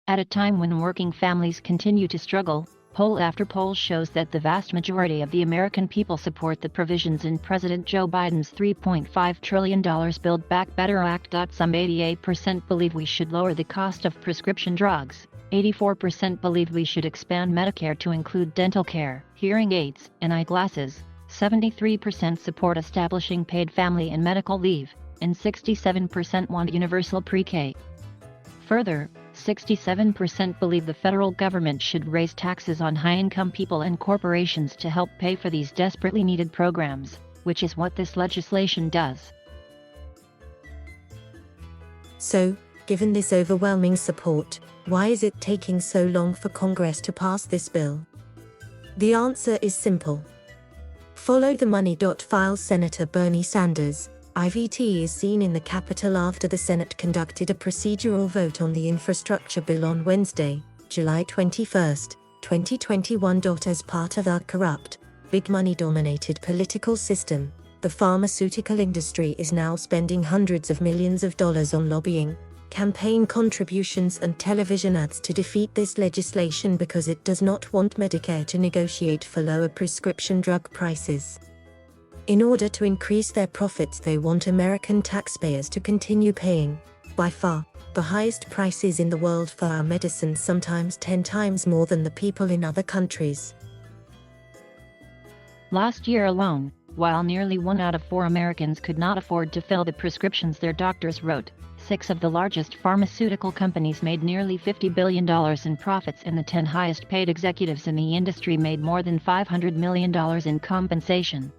At a time when working families continue to struggle, poll after poll shows that the vast majority of the American people support the provisions in President Joe Biden's $3.5 trillion Build Back Better Act.Some 88% believe we should lower the cost of prescription drugs, 84% believe we should expand Medicare to include dental care, hearing aids, and eyeglasses, 73% support establishing paid family and medical leave, and 67% want universal pre-K. Further, 67% believe the federal government should raise taxes on high-income people and corporations to help pay for these desperately needed programs, which is what this legislation does. So, given this overwhelming support, why is it taking so long for Congress to pass this bill? The answer is simple. Follow the money. Files Senator Bernie Sanders, IVT, is seen in the Capitol after the Senate conducted a procedural vote on the infrastructure bill on Wednesday, July 21, 2021. As part of our corrupt, big money-dominated political system, the pharmaceutical industry is now spending hundreds of millions of dollars on lobbying, campaign contributions and television ads to defeat this legislation because it does not want Medicare to negotiate for lower prescription drug prices. In order to increase their profits, they want American taxpayers to continue paying, by far, the highest prices in the world for our medicines, sometimes 10 times more than the people in other countries. Last year alone, while nearly 1 out of 4 Americans could not afford to fill the prescriptions their doctors wrote, 6 of the largest pharmaceutical companies made nearly $50 billion in profits, and the 10 highest paid executives in the industry made more than $500 million in compensation.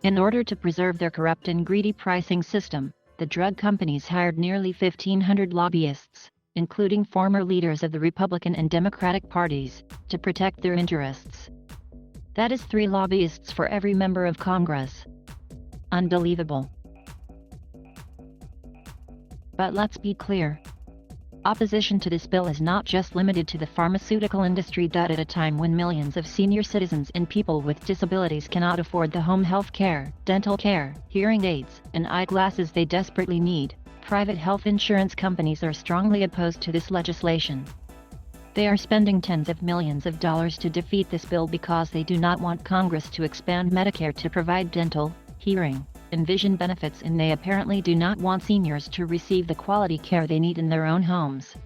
In order to preserve their corrupt and greedy pricing system, the drug companies hired nearly 1,500 lobbyists, including former leaders of the Republican and Democratic parties, to protect their interests. That is 3 lobbyists for every member of Congress. Unbelievable. But let's be clear. Opposition to this bill is not just limited to the pharmaceutical industry. At a time when millions of senior citizens and people with disabilities cannot afford the home health care, dental care, hearing aids, and eyeglasses they desperately need, private health insurance companies are strongly opposed to this legislation. They are spending tens of millions of dollars to defeat this bill because they do not want Congress to expand Medicare to provide dental, hearing, and vision benefits, and they apparently do not want seniors to receive the quality care they need in their own homes.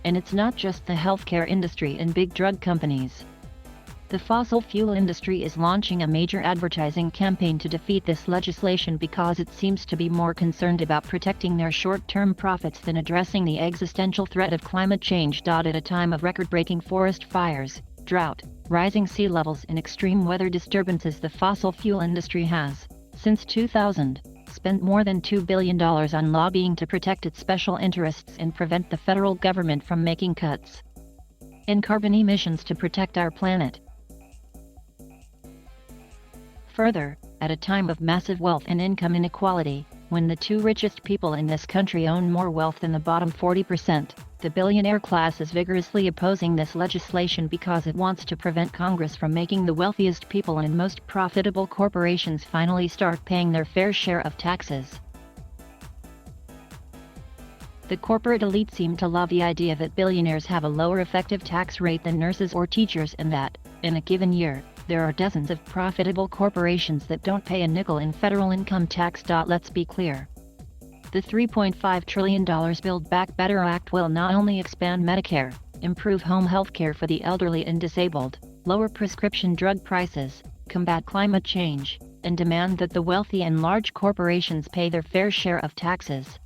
And it's not just the healthcare industry and big drug companies. The fossil fuel industry is launching a major advertising campaign to defeat this legislation because it seems to be more concerned about protecting their short-term profits than addressing the existential threat of climate change. At a time of record-breaking forest fires, drought, rising sea levels, and extreme weather disturbances, the fossil fuel industry has, since 2000, spent more than $2 billion on lobbying to protect its special interests and prevent the federal government from making cuts in carbon emissions to protect our planet. Further, at a time of massive wealth and income inequality, when the 2 richest people in this country own more wealth than the bottom 40%, the billionaire class is vigorously opposing this legislation because it wants to prevent Congress from making the wealthiest people and most profitable corporations finally start paying their fair share of taxes. The corporate elite seem to love the idea that billionaires have a lower effective tax rate than nurses or teachers, and that, in a given year, there are dozens of profitable corporations that don't pay a nickel in federal income tax. Let's be clear. The $3.5 trillion Build Back Better Act will not only expand Medicare, improve home health care for the elderly and disabled, lower prescription drug prices, combat climate change, and demand that the wealthy and large corporations pay their fair share of taxes.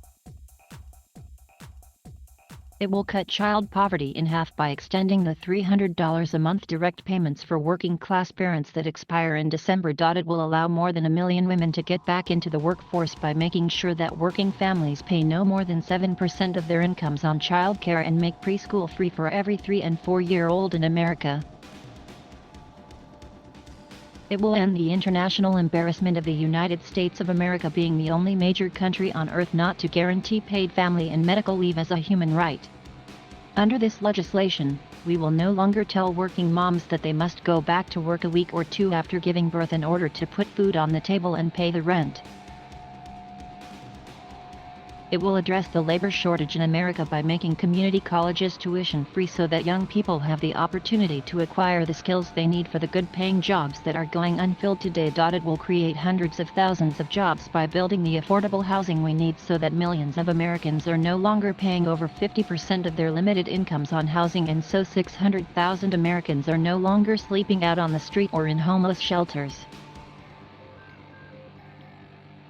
It will cut child poverty in half by extending the $300 a month direct payments for working-class parents that expire in December. It will allow more than 1 million women to get back into the workforce by making sure that working families pay no more than 7% of their incomes on child care and make preschool free for every 3- and 4-year-old in America. It will end the international embarrassment of the United States of America being the only major country on earth not to guarantee paid family and medical leave as a human right. Under this legislation, we will no longer tell working moms that they must go back to work a week or 2 after giving birth in order to put food on the table and pay the rent. It will address the labor shortage in America by making community colleges tuition-free so that young people have the opportunity to acquire the skills they need for the good-paying jobs that are going unfilled today. It will create hundreds of thousands of jobs by building the affordable housing we need so that millions of Americans are no longer paying over 50% of their limited incomes on housing, and so 600,000 Americans are no longer sleeping out on the street or in homeless shelters.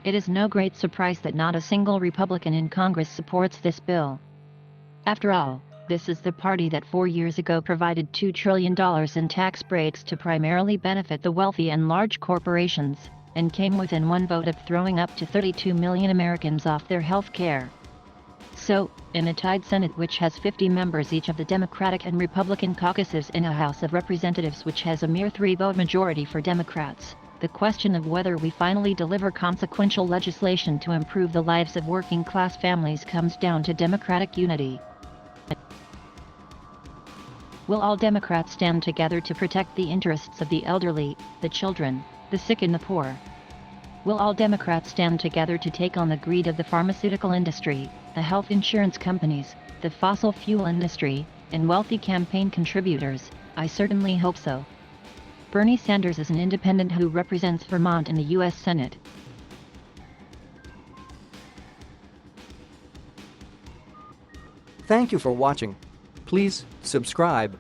It is no great surprise that not a single Republican in Congress supports this bill. After all, this is the party that 4 years ago provided $2 trillion in tax breaks to primarily benefit the wealthy and large corporations, and came within one vote of throwing up to 32 million Americans off their health care. So, in a tied Senate which has 50 members each of the Democratic and Republican caucuses, in a House of Representatives which has a mere 3-vote majority for Democrats, the question of whether we finally deliver consequential legislation to improve the lives of working-class families comes down to Democratic unity. Will all Democrats stand together to protect the interests of the elderly, the children, the sick and the poor? Will all Democrats stand together to take on the greed of the pharmaceutical industry, the health insurance companies, the fossil fuel industry, and wealthy campaign contributors? I certainly hope so. Bernie Sanders is an independent who represents Vermont in the U.S. Senate. Thank you for watching. Please subscribe.